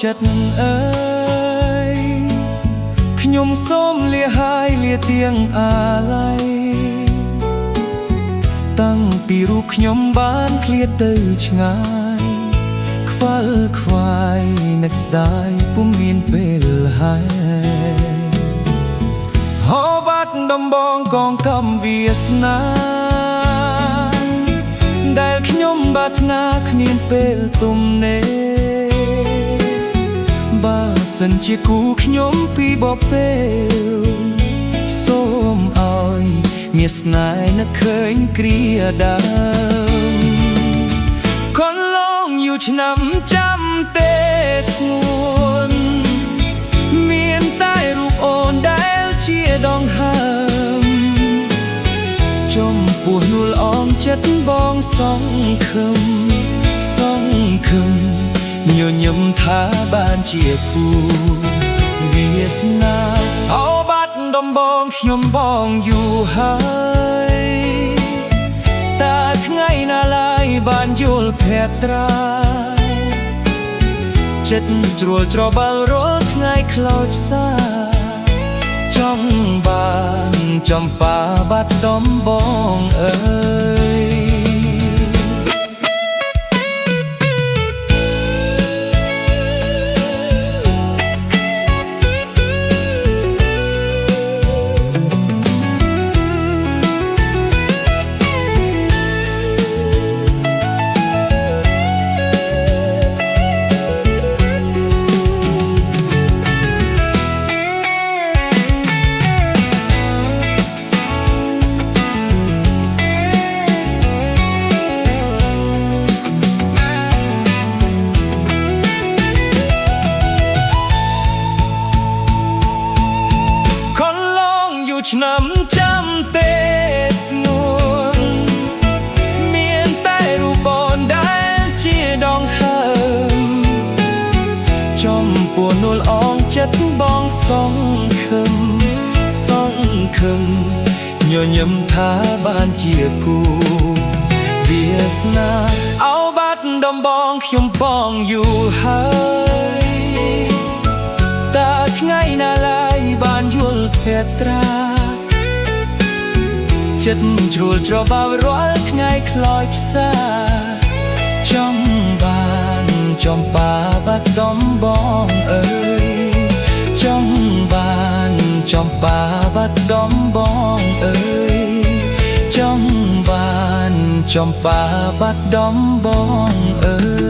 ចិត្តអើយខ្ញុំសូមលាហើយលាទៀងអាឡ័យតាំងពីរូបខ្ញុំបានឃ្លាតទៅឆ្ងាយខ្វល់ខ្វាយនឹកស្ដាយពុំមានពេលហើយហោបាត់ដំបងកងកំវាសនាដែលខ្ញុំបាថ្នាគ្មានពេលទំនេរបើសិនជាគូខ្ញុំពីបពេលសូមឲ្យមានស្នេហ៍នឹកឃើញគ្រាដើមកន្លងយូរឆ្នាំចាំទេស្ងួនមានតែរូបអូនដែលជាដងហើមចំពោះនួលអងចិត្តបងសង្ឃឹមញញឹមថាបានជាគូវាសនាអោបាត់ដំបងខ្ញុំបងយូរហើយតើថ្ងៃណាឡើយបានយល់ភ័ត្រាចិត្តជ្រួលច្របល់រាល់ថ្ងៃខ្លោចផ្សាចង់បានចំបាបាត់ដំបងអើយឆ្នាំចាំទេស្ងួនមានតែរូបអូនដែលជាដងហើមចំពោះនួលអងចិត្តបងសង្ឃឹមញញឹមថាបានជាគូវាសនាអោបាត់ដំបងខ្ញុំបងយូរហើយតើថ្ងៃណាឡើយបានយល់ភ័ត្រាចិត្តជ្រួលច្របល់រាល់ថ្ងៃខ្លោចផ្សាចង់បានចំបាបាត់ដំបងអើយចង់បានចំបាបាត់ដំបងអើយចង់បានចំបាបាត់ដំបងអើយ